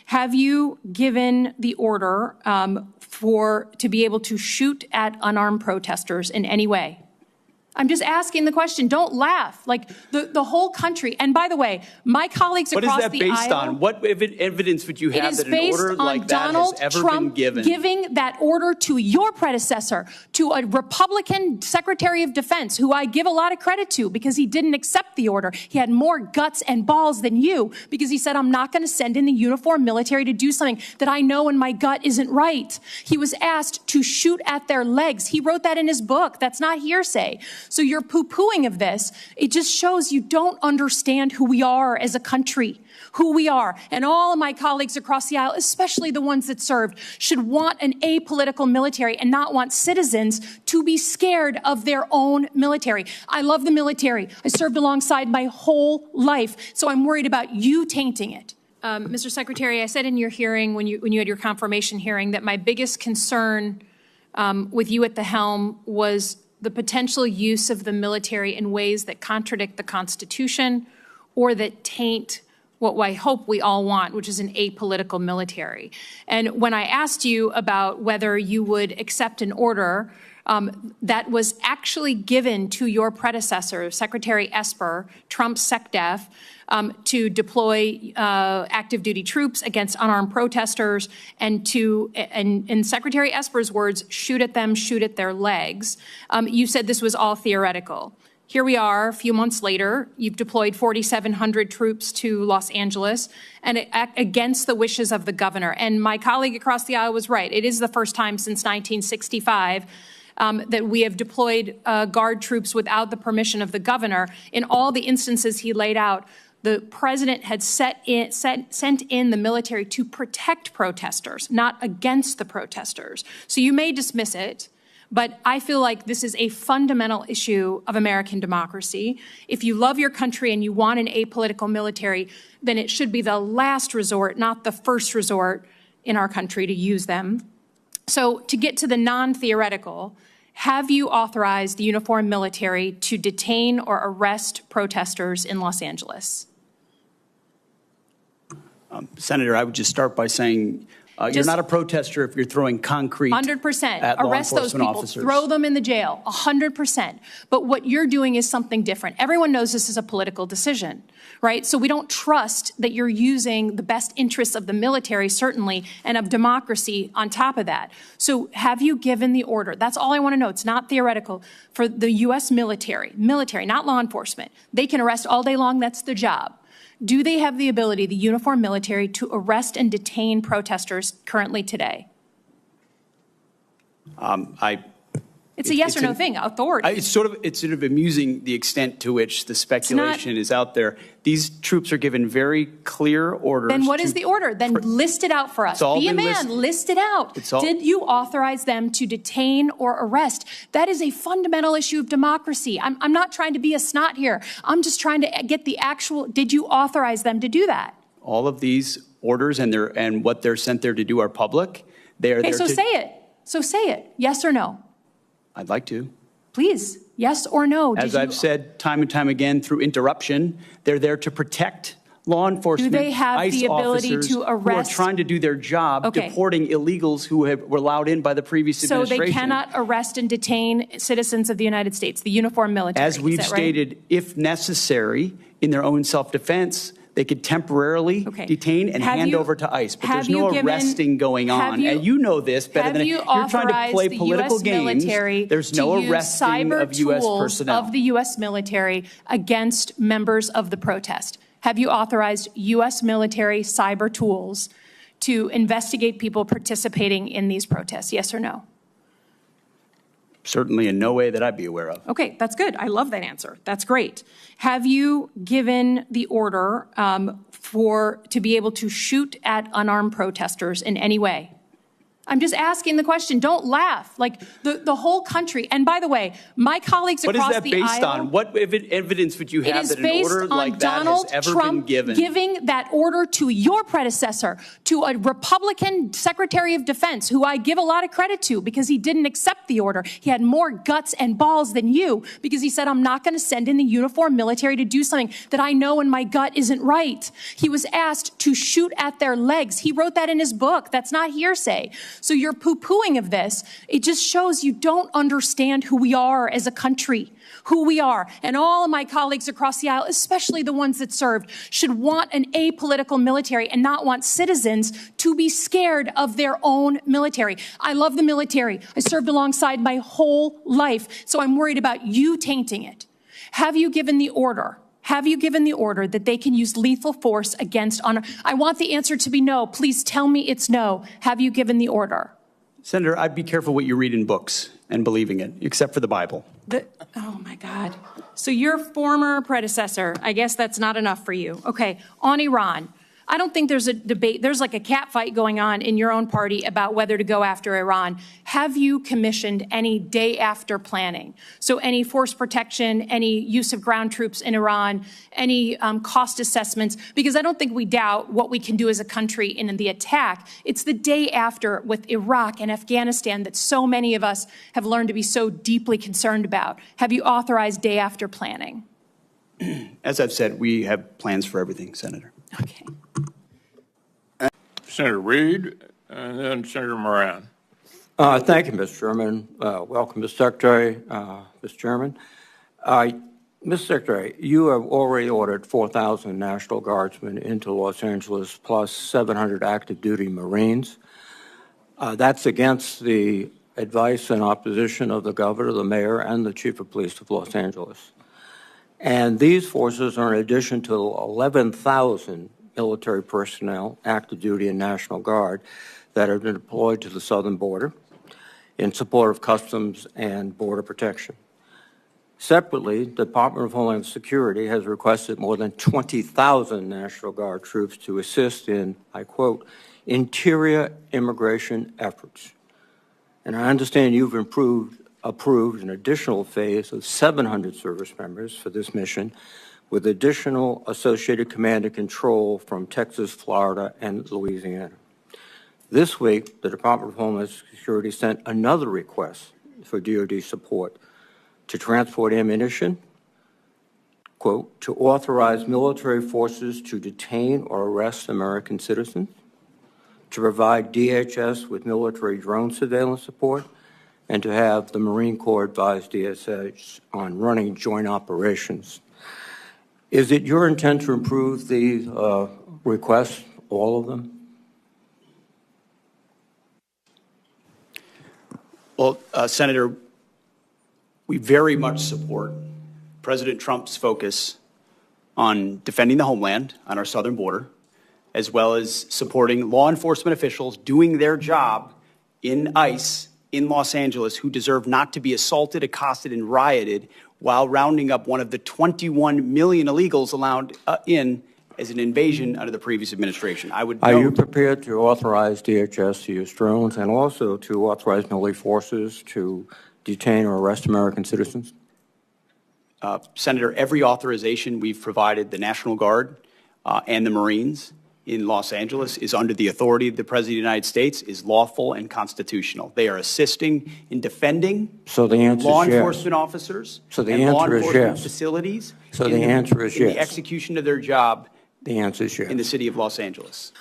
Have you given the order to be able to shoot at unarmed protesters in any way? I'm just asking the question. Don't laugh. Like the whole country. And by the way, my colleagues across the aisle. What is that based on? What evidence would you have that an order like that has ever been given? Giving that order to your predecessor, to a Republican Secretary of Defense, who I give a lot of credit to because he didn't accept the order. He had more guts and balls than you because he said, I'm not going to send in the uniformed military to do something that I know in my gut isn't right. He was asked to shoot at their legs. He wrote that in his book. That's not hearsay. So your poo-pooing of this, it just shows you don't understand who we are as a country, who we are. And all of my colleagues across the aisle, especially the ones that served, should want an apolitical military and not want citizens to be scared of their own military. I love the military. I served alongside my whole life, so I'm worried about you tainting it. Mr. Secretary, I said in your hearing, when you had your confirmation hearing, that my biggest concern with you at the helm was the potential use of the military in ways that contradict the Constitution or that taint what I hope we all want, which is an apolitical military. And when I asked you about whether you would accept an order that was actually given to your predecessor, Secretary Esper, Trump's SecDef, to deploy active duty troops against unarmed protesters and to, in Secretary Esper's words, shoot at them, shoot at their legs. You said this was all theoretical. Here we are, a few months later, you've deployed 4,700 troops to Los Angeles and against the wishes of the governor. And my colleague across the aisle was right. It is the first time since 1965 that we have deployed Guard troops without the permission of the governor. In all the instances he laid out, the president had sent in the military to protect protesters, not against the protesters. So you may dismiss it, but I feel like this is a fundamental issue of American democracy. If you love your country and you want an apolitical military, then it should be the last resort, not the first resort in our country to use them. So to get to the non-theoretical, have you authorized the uniformed military to detain or arrest protesters in Los Angeles? Senator, I would just start by saying you're not a protester if you're throwing concrete 100%. at law Arrest those enforcement people. officers. Throw them in the jail. 100%. But what you're doing is something different. Everyone knows this is a political decision, right? So we don't trust that you're using the best interests of the military, certainly, and of democracy on top of that. So have you given the order? That's all I want to know. It's not theoretical. For the U.S. military, not law enforcement. They can arrest all day long. That's their job. Do they have the ability, the uniformed military, to arrest and detain protesters currently today? It's a yes or no thing. Authority. It's sort of amusing the extent to which the speculation is out there. These troops are given very clear orders. Then what is the order? Then list it out for us. Be a man. List it out. Did you authorize them to detain or arrest? That is a fundamental issue of democracy. I'm not trying to be a snot here. I'm just trying to get the actual. Did you authorize them to do that? All of these orders and what they're sent there to do are public. They are there so say it. So say it. Yes or no. I'd like to. Please, yes or no? As I've said time and time again through interruption, they're there to protect law enforcement, do they have ICE the ability officers to arrest? who are trying to do their job, deporting illegals who were allowed in by the previous administration. So they cannot arrest and detain citizens of the United States, the uniformed military. As we've stated, if necessary, in their own self-defense, they could temporarily detain and hand over to ICE. But there's no arresting going on. And you know this better than you're trying to play political games. There's no arresting of U.S. personnel. Of the U.S. military against members of the protest. Have you authorized U.S. military cyber tools to investigate people participating in these protests? Yes or no? Certainly in no way that I'd be aware of. Okay, that's good. I love that answer. That's great. Have you given the order to be able to shoot at unarmed protesters in any way? I'm just asking the question. Don't laugh. Like the whole country. And by the way, my colleagues across the aisle. What is that based on? What evidence would you have that an order like that has ever been given? It is based on Donald Trump giving that order to your predecessor, to a Republican Secretary of Defense, who I give a lot of credit to because he didn't accept the order. He had more guts and balls than you because he said, I'm not going to send in the uniformed military to do something that I know in my gut isn't right. He was asked to shoot at their legs. He wrote that in his book. That's not hearsay. So your poo-pooing of this, it just shows you don't understand who we are as a country, who we are. And all of my colleagues across the aisle, especially the ones that served, should want an apolitical military and not want citizens to be scared of their own military. I love the military. I served alongside my whole life, so I'm worried about you tainting it. Have you given the order? Have you given the order that they can use lethal force against honor? I want the answer to be no. Please tell me it's no. Have you given the order? Senator, I'd be careful what you read in books and believing it, except for the Bible. Oh, my God. So your former predecessor, I guess that's not enough for you. Okay, on Iran. I don't think there's a debate. There's like a cat fight going on in your own party about whether to go after Iran. Have you commissioned any day after planning? So any force protection, any use of ground troops in Iran, any cost assessments? Because I don't think we doubt what we can do as a country in the attack. It's the day after with Iraq and Afghanistan that so many of us have learned to be so deeply concerned about. Have you authorized day after planning? As I've said, we have plans for everything, Senator. Okay. Senator Reid, and then Senator Moran. Thank you, Mr. Chairman. Welcome, Mr. Secretary, Mr. Chairman. Mr. Secretary, you have already ordered 4,000 National Guardsmen into Los Angeles, plus 700 active duty Marines. That's against the advice and opposition of the governor, the mayor, and the chief of police of Los Angeles. And these forces are in addition to 11,000 military personnel, active duty and National Guard, that have been deployed to the southern border in support of Customs and Border Protection. Separately, the Department of Homeland Security has requested more than 20,000 National Guard troops to assist in, I quote, interior immigration efforts. And I understand you've approved an additional phase of 700 service members for this mission, with additional associated command and control from Texas, Florida, and Louisiana. This week, the Department of Homeland Security sent another request for DoD support to transport ammunition, quote, to authorize military forces to detain or arrest American citizens, to provide DHS with military drone surveillance support, and to have the Marine Corps advise DHS on running joint operations. Is it your intent to approve these requests, all of them? Well, Senator, we very much support President Trump's focus on defending the homeland on our southern border, as well as supporting law enforcement officials doing their job in ICE in Los Angeles who deserve not to be assaulted, accosted, and rioted while rounding up one of the 21 million illegals allowed in as an invasion under the previous administration. Are you prepared to authorize DHS to use drones and also to authorize military forces to detain or arrest American citizens? Senator, every authorization we've provided the National Guard and the Marines in Los Angeles is under the authority of the President of the United States, is lawful and constitutional. They are assisting in defending law enforcement officers and law enforcement facilities. So the answer is yes. In the execution of their job the answer is yes. in the city of Los Angeles.